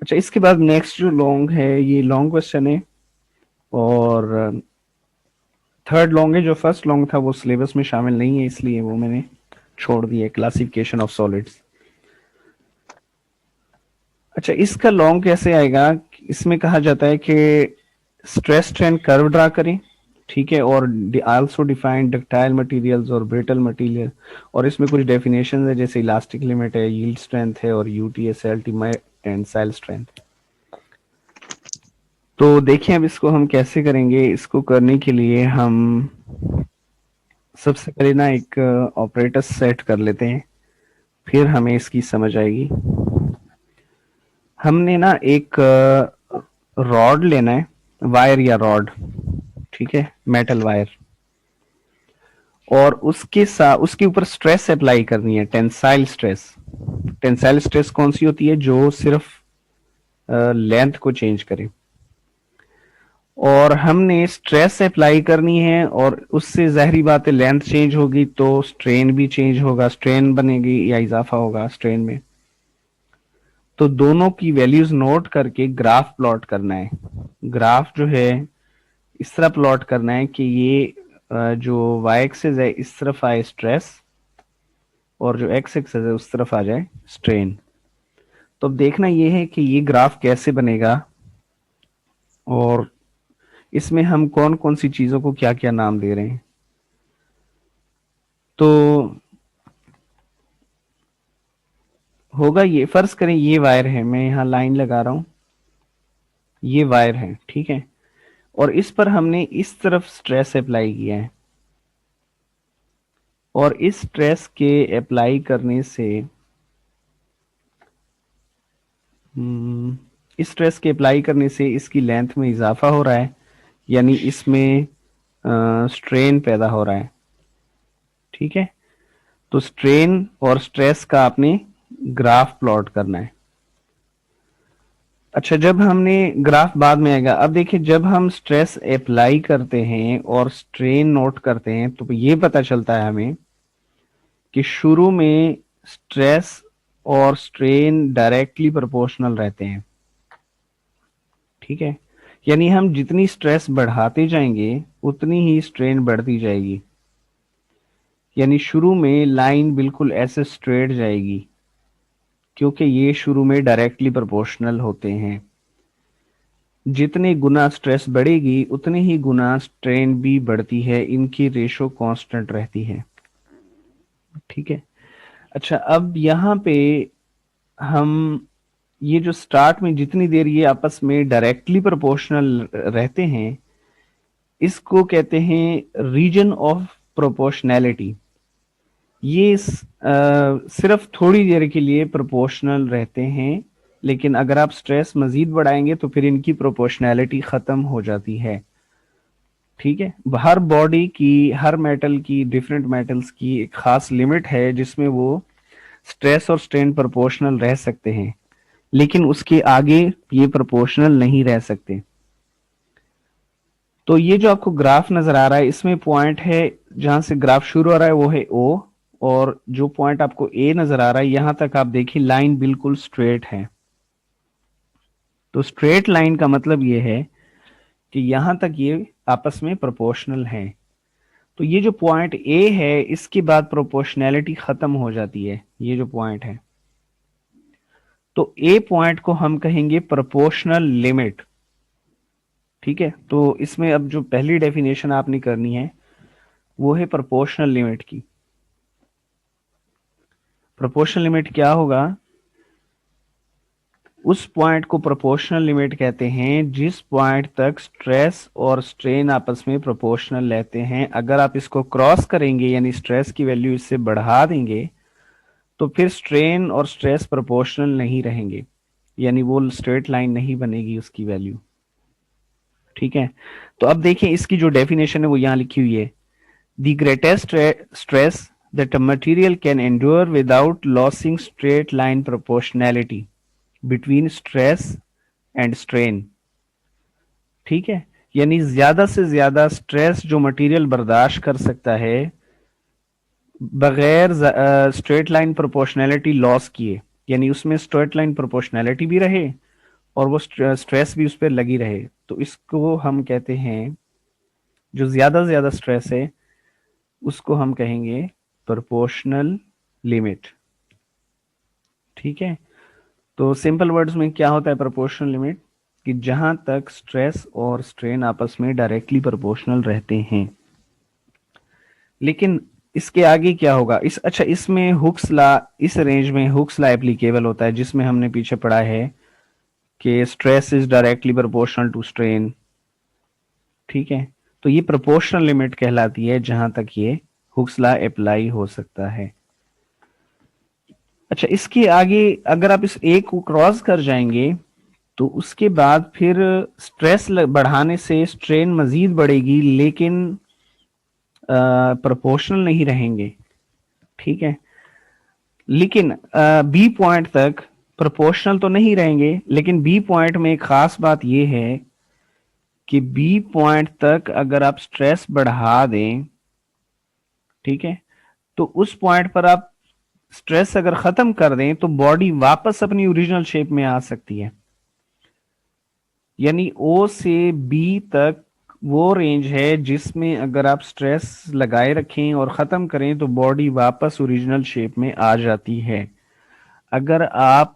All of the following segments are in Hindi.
अच्छा, इसके बाद नेक्स्ट जो लॉन्ग है ये लॉन्ग क्वेश्चन है, और थर्ड लॉन्ग है। जो फर्स्ट लॉन्ग था वो सिलेबस में शामिल नहीं है, इसलिए वो मैंने छोड़ दिया, क्लासिफिकेशन ऑफ सॉलिड्स। अच्छा, इसका लॉन्ग कैसे आएगा? इसमें कहा जाता है कि स्ट्रेस स्ट्रेन कर्व ड्रा करें, ठीक है, और आल्सो डिफाइन डक्टाइल मटेरियल्स और ब्रिटल मटेरियल। और इसमें कुछ डेफिनेशन है, जैसे इलास्टिक लिमिट है, यील्ड स्ट्रेंथ है, और यूटीएस अल्टीमेट टेंसाइल स्ट्रेंथ। तो देखिए अब इसको हम कैसे करेंगे। इसको करने के लिए हम सबसे पहले ना एक ऑपरेटर सेट कर लेते हैं, फिर हमें इसकी समझ आएगी। हमने ना एक रॉड लेना है, वायर या रॉड, ठीक है, मेटल वायर, और उसके साथ उसके ऊपर स्ट्रेस अप्लाई करनी है, टेंसाइल स्ट्रेस। टेंसाइल स्ट्रेस कौन सी होती है? जो सिर्फ लेंथ को चेंज करे। और हमने स्ट्रेस अप्लाई करनी है, और उससे ज़ाहिरी बात है लेंथ चेंज होगी तो स्ट्रेन भी चेंज होगा, स्ट्रेन बनेगी या इजाफा होगा स्ट्रेन में। तो दोनों की वैल्यूज नोट करके ग्राफ प्लॉट करना है। ग्राफ जो है इस तरह प्लॉट करना है कि ये जो वाई एक्सिस है इस तरफ आए स्ट्रेस, और जो एक्स एक्सिस है उस तरफ आ जाए स्ट्रेन। तो अब देखना ये है कि ये ग्राफ कैसे बनेगा, और इसमें हम कौन कौन सी चीजों को क्या क्या नाम दे रहे हैं। तो होगा ये, फर्ज करें ये वायर है, मैं यहाँ लाइन लगा रहा हूं, ये वायर है, ठीक है, और इस पर हमने इस तरफ स्ट्रेस अप्लाई किया है, और इस स्ट्रेस के अप्लाई करने से इस स्ट्रेस के अप्लाई करने से इसकी लेंथ में इजाफा हो रहा है, यानी इसमें स्ट्रेन पैदा हो रहा है, ठीक है। तो स्ट्रेन और स्ट्रेस का आपने ग्राफ प्लॉट करना है। अच्छा, जब हमने ग्राफ बाद में आएगा। अब देखिए जब हम स्ट्रेस अप्लाई करते हैं और स्ट्रेन नोट करते हैं तो ये पता चलता है हमें कि शुरू में स्ट्रेस और स्ट्रेन डायरेक्टली प्रोपोर्शनल रहते हैं, ठीक है। यानी हम जितनी स्ट्रेस बढ़ाते जाएंगे उतनी ही स्ट्रेन बढ़ती जाएगी। यानी शुरू में लाइन बिल्कुल ऐसे स्ट्रेट जाएगी, क्योंकि ये शुरू में डायरेक्टली प्रोपोर्शनल होते हैं। जितने गुना स्ट्रेस बढ़ेगी उतने ही गुना स्ट्रेन भी बढ़ती है, इनकी रेशो कांस्टेंट रहती है, ठीक है। अच्छा, अब यहाँ पे हम ये जो स्टार्ट में जितनी देर ये आपस में डायरेक्टली प्रोपोर्शनल रहते हैं, इसको कहते हैं रीजन ऑफ प्रोपोर्शनैलिटी। ये सिर्फ थोड़ी देर के लिए प्रोपोर्शनल रहते हैं, लेकिन अगर आप स्ट्रेस मजीद बढ़ाएंगे तो फिर इनकी प्रोपोर्शनैलिटी खत्म हो जाती है, ठीक है। हर बॉडी की, हर मेटल की, डिफरेंट मेटल्स की एक खास लिमिट है जिसमें वो स्ट्रेस और स्ट्रेन प्रोपोर्शनल रह सकते हैं, लेकिन उसके आगे ये प्रोपोर्शनल नहीं रह सकते। तो ये जो आपको ग्राफ नजर आ रहा है इसमें पॉइंट है, जहां से ग्राफ शुरू हो रहा है वो है ओ, और जो पॉइंट आपको ए नजर आ रहा है यहां तक आप देखिए लाइन बिल्कुल स्ट्रेट है। तो स्ट्रेट लाइन का मतलब ये है कि यहां तक ये आपस में प्रोपोर्शनल है। तो ये जो पॉइंट ए है इसके बाद प्रोपोर्शनैलिटी खत्म हो जाती है, ये जो पॉइंट है। तो ए पॉइंट को हम कहेंगे प्रोपोर्शनल लिमिट, ठीक है। तो इसमें अब जो पहली डेफिनेशन आपने करनी है वो है प्रोपोर्शनल लिमिट की। प्रोपोर्शनल लिमिट क्या होगा? उस पॉइंट को प्रोपोर्शनल लिमिट कहते हैं जिस पॉइंट तक स्ट्रेस और स्ट्रेन आपस में प्रोपोर्शनल रहते हैं। अगर आप इसको क्रॉस करेंगे यानी स्ट्रेस की वैल्यू इससे बढ़ा देंगे तो फिर स्ट्रेन और स्ट्रेस प्रोपोर्शनल नहीं रहेंगे, यानी वो स्ट्रेट लाइन नहीं बनेगी उसकी वैल्यू, ठीक है। तो अब देखिए इसकी जो डेफिनेशन है वो यहां लिखी हुई है। The greatest stress that a material can endure without losing straight line proportionality between stress and strain, ठीक है। यानी ज्यादा से ज्यादा स्ट्रेस जो मटेरियल बर्दाश्त कर सकता है बगैर स्ट्रेट लाइन प्रोपोर्शनैलिटी लॉस किए, यानी उसमें स्ट्रेट लाइन प्रोपोर्शनैलिटी भी रहे और वो स्ट्रेस भी उस पर लगी रहे, तो इसको हम कहते हैं, जो ज्यादा से ज्यादा स्ट्रेस है उसको हम कहेंगे प्रोपोर्शनल लिमिट। ठीक है, तो सिंपल वर्ड्स में क्या होता है प्रोपोर्शनल लिमिट, कि जहां तक स्ट्रेस और स्ट्रेन आपस में डायरेक्टली प्रोपोर्शनल रहते हैं। लेकिन इसके आगे क्या होगा, अच्छा इसमें हुक्स ला, इस रेंज में हुक्स ला एप्लीकेबल होता है, जिसमें हमने पीछे पढ़ा है कि stress is directly proportional to strain. ठीक है, तो ये प्रोपोर्शनल लिमिट कहलाती है जहां तक ये हुक्स ला अप्लाई हो सकता है। अच्छा, इसके आगे अगर आप इस एक को क्रॉस कर जाएंगे तो उसके बाद फिर स्ट्रेस बढ़ाने से स्ट्रेन मजीद बढ़ेगी, लेकिन प्रोपोर्शनल नहीं रहेंगे। ठीक है, लेकिन बी पॉइंट तक प्रोपोर्शनल तो नहीं रहेंगे, लेकिन बी पॉइंट में एक खास बात यह है कि बी पॉइंट तक अगर आप स्ट्रेस बढ़ा दें, ठीक है, तो उस पॉइंट पर आप स्ट्रेस अगर खत्म कर दें तो बॉडी वापस अपनी ओरिजिनल शेप में आ सकती है। यानी ओ से बी तक वो रेंज है जिसमें अगर आप स्ट्रेस लगाए रखें और खत्म करें तो बॉडी वापस ओरिजिनल शेप में आ जाती है। अगर आप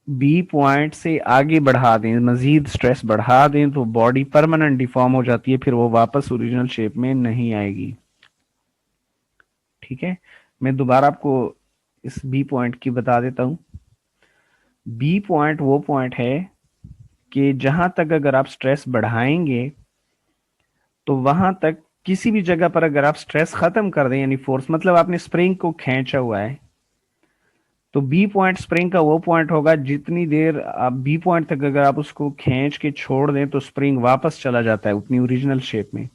बी पॉइंट से आगे बढ़ा दें, मजीद स्ट्रेस बढ़ा दें, तो बॉडी परमानेंट डिफॉर्म हो जाती है, फिर वो वापस ओरिजिनल शेप में नहीं आएगी। ठीक है, मैं दोबारा आपको इस बी पॉइंट की बता देता हूं। बी पॉइंट वो पॉइंट है कि जहां तक अगर आप स्ट्रेस बढ़ाएंगे तो वहां तक किसी भी जगह पर अगर आप स्ट्रेस खत्म कर दें, यानी फोर्स मतलब आपने स्प्रिंग को खींचा हुआ है, तो बी पॉइंट स्प्रिंग का वो पॉइंट होगा जितनी देर आप बी पॉइंट तक अगर आप उसको खींच के छोड़ दें तो स्प्रिंग वापस चला जाता है अपनी ओरिजिनल शेप में।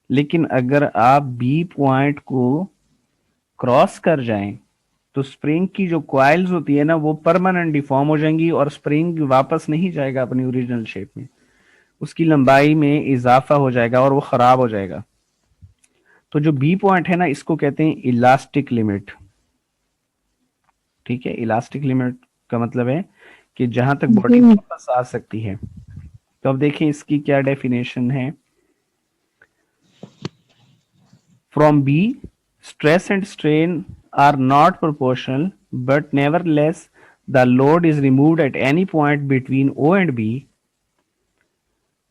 लेकिन अगर आप बी पॉइंट को क्रॉस कर जाएं तो स्प्रिंग की जो कॉइल्स होती है ना, वो परमानेंट डिफॉर्म हो जाएंगी और स्प्रिंग वापस नहीं जाएगा अपनी ओरिजिनल शेप में, उसकी लंबाई में इजाफा हो जाएगा और वो खराब हो जाएगा। तो जो बी पॉइंट है ना, इसको कहते हैं इलास्टिक लिमिट। ठीक है, इलास्टिक लिमिट का मतलब है कि जहां तक बॉडी वापस आ सकती है। तो अब देखें इसकी क्या डेफिनेशन है। From B, stress and strain are not proportional, but nevertheless the load is removed at any point between O and B.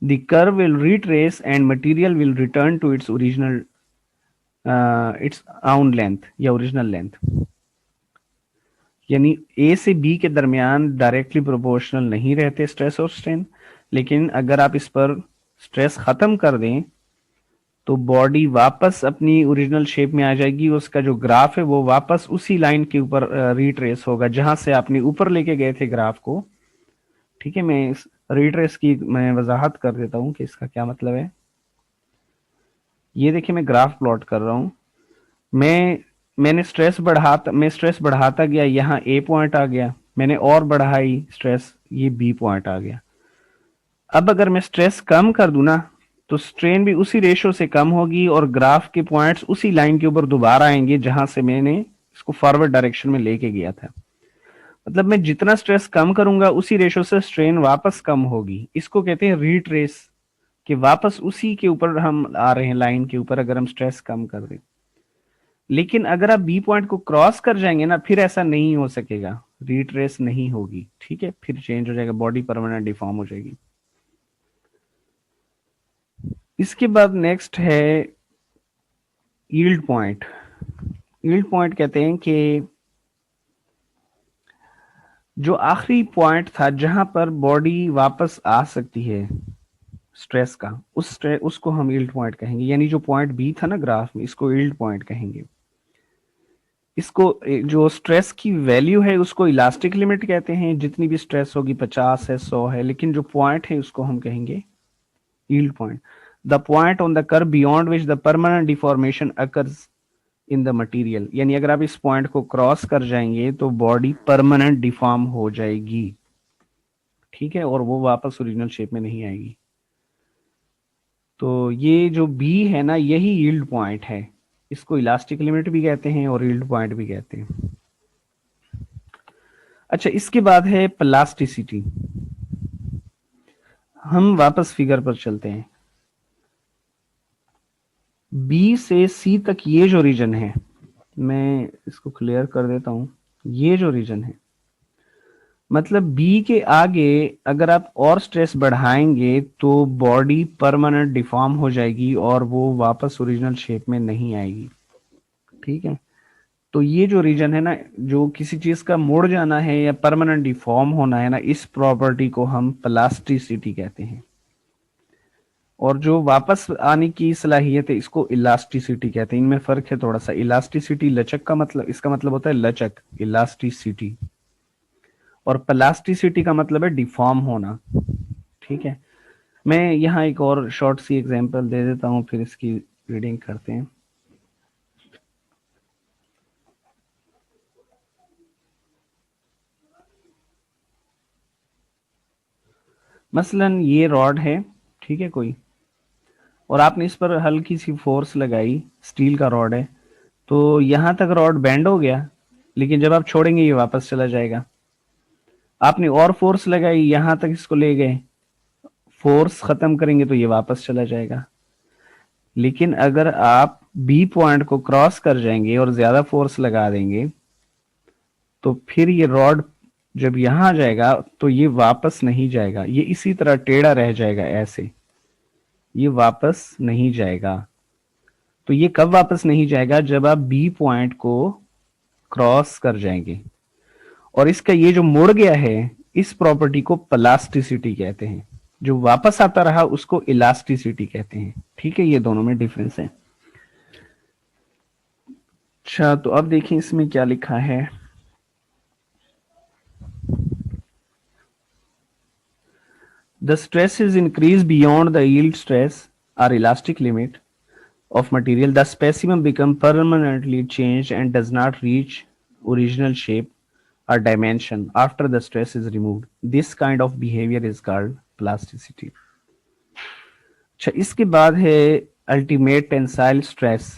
The curve will retrace and material will return to its original its own length या original length। यानी ए से बी के दरमियान डायरेक्टली प्रोपोर्शनल नहीं रहते स्ट्रेस और स्ट्रेन, लेकिन अगर आप इस पर स्ट्रेस खत्म कर दें तो बॉडी वापस अपनी ओरिजिनल शेप में आ जाएगी। उसका जो ग्राफ है वो वापस उसी लाइन के ऊपर रिट्रेस होगा जहां से आपने ऊपर लेके गए थे ग्राफ को। ठीक है, मैं इस रिट्रेस की मैं वजाहत कर देता हूं कि इसका क्या मतलब है। ये देखिए, मैं ग्राफ प्लॉट कर रहा हूं। मैं स्ट्रेस बढ़ाता गया, यहाँ ए पॉइंट आ गया, मैंने और बढ़ाई स्ट्रेस, ये बी पॉइंट आ गया। अब अगर मैं स्ट्रेस कम कर दूं ना, तो स्ट्रेन भी उसी रेशो से कम होगी और ग्राफ के पॉइंट्स उसी लाइन के ऊपर दोबारा आएंगे जहां से मैंने इसको फॉरवर्ड डायरेक्शन में लेके गया था। मतलब मैं जितना स्ट्रेस कम करूंगा उसी रेशो से स्ट्रेन वापस कम होगी। इसको कहते हैं रीट्रेस, कि वापस उसी के ऊपर हम आ रहे हैं लाइन के ऊपर अगर हम स्ट्रेस कम कर दें। लेकिन अगर आप बी पॉइंट को क्रॉस कर जाएंगे ना, फिर ऐसा नहीं हो सकेगा, रीट्रेस नहीं होगी। ठीक है, फिर चेंज हो जाएगा, बॉडी परमानेंट डिफॉर्म हो जाएगी। इसके बाद नेक्स्ट है यील्ड पॉइंट। यील्ड पॉइंट कहते हैं कि जो आखिरी पॉइंट था जहां पर बॉडी वापस आ सकती है स्ट्रेस का, उसको हम यील्ड पॉइंट कहेंगे। यानी जो पॉइंट बी था ना ग्राफ में, इसको यील्ड पॉइंट कहेंगे। इसको जो स्ट्रेस की वैल्यू है उसको इलास्टिक लिमिट कहते हैं, जितनी भी स्ट्रेस होगी 50 है 100 है, लेकिन जो पॉइंट है उसको हम कहेंगे yield point. The point on the curve beyond which the permanent deformation occurs in the material. यानी अगर आप इस पॉइंट को क्रॉस कर जाएंगे तो बॉडी परमानेंट डिफॉर्म हो जाएगी। ठीक है, और वो वापस ओरिजिनल शेप में नहीं आएगी। तो ये जो बी है ना, यही यील्ड पॉइंट है। इसको इलास्टिक लिमिट भी कहते हैं और यील्ड पॉइंट भी कहते हैं। अच्छा, इसके बाद है प्लास्टिसिटी। हम वापस फिगर पर चलते हैं। बी से सी तक ये जो रीजन है, मैं इसको क्लियर कर देता हूं। ये जो रीजन है, मतलब बी के आगे अगर आप और स्ट्रेस बढ़ाएंगे तो बॉडी परमानेंट डिफॉर्म हो जाएगी और वो वापस ओरिजिनल शेप में नहीं आएगी। ठीक है, तो ये जो रीजन है ना, जो किसी चीज का मुड़ जाना है या परमानेंट डिफॉर्म होना है ना, इस प्रॉपर्टी को हम प्लास्टिसिटी कहते हैं। और जो वापस आने की सलाहियत है, इसको इलास्टिसिटी कहते हैं। इनमें फर्क है थोड़ा सा। इलास्टिसिटी लचक का मतलब, इसका मतलब होता है लचक, इलास्टिसिटी, और प्लास्टिसिटी का मतलब है डिफॉर्म होना। ठीक है, मैं यहाँ एक और शॉर्ट सी एग्जांपल दे देता हूँ, फिर इसकी रीडिंग करते हैं। मसलन ये रॉड है, ठीक है कोई, और आपने इस पर हल्की सी फोर्स लगाई, स्टील का रॉड है, तो यहां तक रॉड बेंड हो गया, लेकिन जब आप छोड़ेंगे ये वापस चला जाएगा। आपने और फोर्स लगाई, यहां तक इसको ले गए, फोर्स खत्म करेंगे तो ये वापस चला जाएगा। लेकिन अगर आप बी पॉइंट को क्रॉस कर जाएंगे और ज्यादा फोर्स लगा देंगे, तो फिर ये रॉड जब यहां आ जाएगा तो ये वापस नहीं जाएगा, ये इसी तरह टेढ़ा रह जाएगा ऐसे, ये वापस नहीं जाएगा। तो ये कब वापस नहीं जाएगा? जब आप बी पॉइंट को क्रॉस कर जाएंगे। और इसका ये जो मुड़ गया है, इस प्रॉपर्टी को प्लास्टिसिटी कहते हैं। जो वापस आता रहा उसको इलास्टिसिटी कहते हैं। ठीक है, ये दोनों में डिफरेंस है। अच्छा, तो अब देखें इसमें क्या लिखा है। The stress is increased beyond the yield stress or elastic limit of material. The specimen becomes permanently changed and does not reach original shape or dimension after the stress is removed. This kind of behavior is called plasticity. अच्छा, इसके बाद है अल्टीमेट टेंसाइल स्ट्रेस।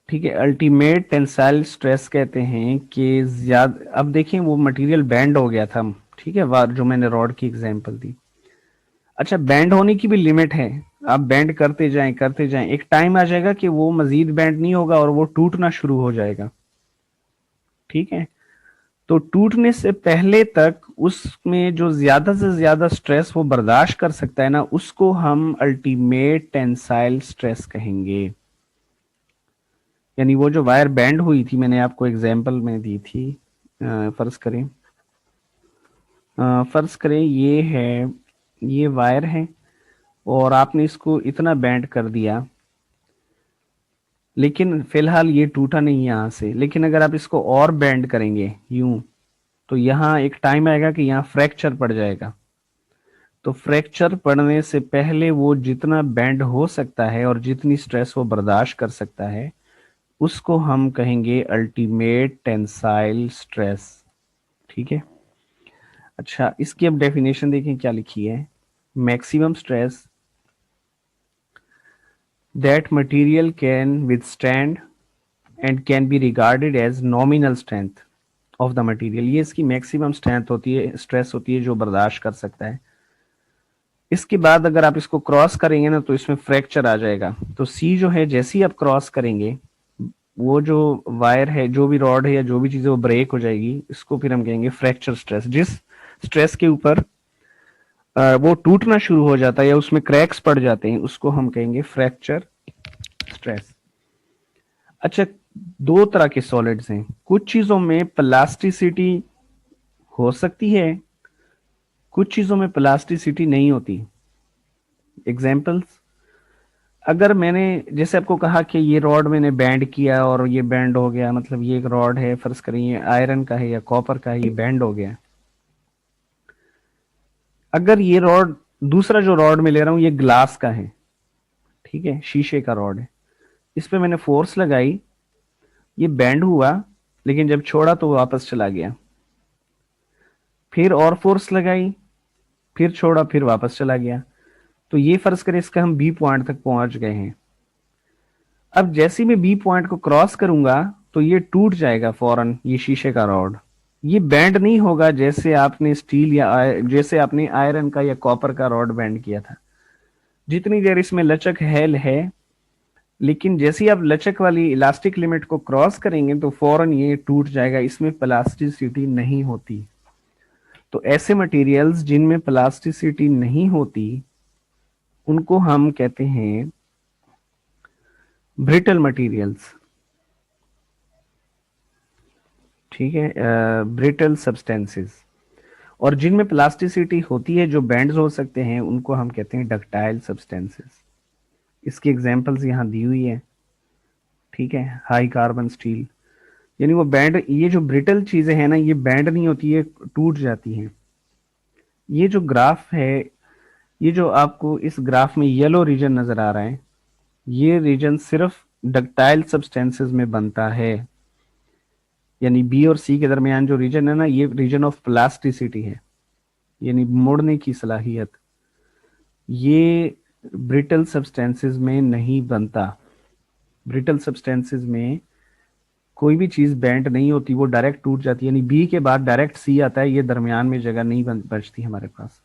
ठीक है, अल्टीमेट टेंसाइल स्ट्रेस कहते हैं कि ज्यादा, अब देखें वो मटेरियल बैंड हो गया था, ठीक है, जो मैंने रॉड की एग्जांपल दी। अच्छा, बैंड होने की भी लिमिट है। आप बैंड करते जाएं, एक टाइम आ जाएगा कि वो मजीद बैंड नहीं होगा और वो टूटना शुरू हो जाएगा। ठीक है, तो टूटने से पहले तक उसमें जो ज्यादा से ज्यादा स्ट्रेस वो बर्दाश्त कर सकता है ना, उसको हम अल्टीमेट टेंसाइल स्ट्रेस कहेंगे। यानी वो जो वायर बैंड हुई थी, मैंने आपको एग्जांपल में दी थी, फर्ज करें ये है, ये वायर है और आपने इसको इतना बैंड कर दिया, लेकिन फिलहाल ये टूटा नहीं यहां से। लेकिन अगर आप इसको और बैंड करेंगे यूं, तो यहाँ एक टाइम आएगा कि यहाँ फ्रैक्चर पड़ जाएगा। तो फ्रैक्चर पड़ने से पहले वो जितना बैंड हो सकता है और जितनी स्ट्रेस वो बर्दाश्त कर सकता है, उसको हम कहेंगे अल्टीमेट टेंसाइल स्ट्रेस। ठीक है, अच्छा, इसकी अब डेफिनेशन देखें क्या लिखी है। Maximum stress that material can withstand and can be regarded as nominal strength of the material. ये इसकी मैक्सिमम स्ट्रेंथ होती है, स्ट्रेस होती है जो बर्दाश्त कर सकता है। इसके बाद अगर आप इसको क्रॉस करेंगे ना, तो इसमें फ्रैक्चर आ जाएगा। तो सी जो है, जैसे ही आप क्रॉस करेंगे, वो जो वायर है, जो भी रॉड है या जो भी चीज है, वो ब्रेक हो जाएगी। इसको फिर हम कहेंगे फ्रैक्चर स्ट्रेस। जिस स्ट्रेस के ऊपर वो टूटना शुरू हो जाता है या उसमें क्रैक्स पड़ जाते हैं, उसको हम कहेंगे फ्रैक्चर स्ट्रेस। अच्छा, दो तरह के सॉलिड्स हैं। कुछ चीजों में प्लास्टिसिटी हो सकती है, कुछ चीजों में प्लास्टिसिटी नहीं होती। एग्जाम्पल्स, अगर मैंने जैसे आपको कहा कि ये रॉड मैंने बैंड किया और ये बैंड हो गया, मतलब ये एक रॉड है, फर्ज करें ये आयरन का है या कॉपर का है, ये बैंड हो गया। अगर ये रॉड, दूसरा जो रॉड मैं ले रहा हूं ये ग्लास का है, ठीक है, शीशे का रॉड है, इस पे मैंने फोर्स लगाई, ये बैंड हुआ, लेकिन जब छोड़ा तो वापस चला गया। फिर और फोर्स लगाई, फिर छोड़ा, फिर वापस चला गया। तो ये फर्ज करें इसका हम बी पॉइंट तक पहुंच गए हैं। अब जैसे ही मैं बी पॉइंट को क्रॉस करूंगा तो ये टूट जाएगा फौरन, ये शीशे का रॉड। ये बैंड नहीं होगा जैसे आपने स्टील या जैसे आपने आयरन का या कॉपर का रॉड बैंड किया था। जितनी देर इसमें लचक है, लेकिन जैसे ही आप लचक वाली इलास्टिक लिमिट को क्रॉस करेंगे तो फौरन ये टूट जाएगा, इसमें प्लास्टिसिटी नहीं होती। तो ऐसे मटेरियल्स जिनमें प्लास्टिसिटी नहीं होती उनको हम कहते हैं ब्रिटल मटेरियल्स। ठीक है, ब्रिटल सब्सटेंसेस। और जिनमें प्लास्टिसिटी होती है, जो बैंड्स हो सकते हैं, उनको हम कहते हैं डक्टाइल सब्सटेंसेस। इसकी एग्जांपल्स यहाँ दी हुई है। ठीक है, हाई कार्बन स्टील, यानी वो बैंड, ये जो ब्रिटल चीजें हैं ना, ये बैंड नहीं होती, ये टूट जाती हैं। ये जो ग्राफ है, ये जो आपको इस ग्राफ में येलो रीजन नजर आ रहा है, ये रीजन सिर्फ डक्टाइल सब्सटेंसेस में बनता है। यानी बी और सी के दरमियान जो रीजन है ना, ये रीजन ऑफ प्लास्टिसिटी है, यानी मोड़ने की सलाहियत। ये ब्रिटल सब्सटेंसेस में नहीं बनता। ब्रिटल सब्सटेंसेस में कोई भी चीज बैंड नहीं होती, वो डायरेक्ट टूट जाती है। यानी बी के बाद डायरेक्ट सी आता है, ये दरमियान में जगह नहीं बचती हमारे पास।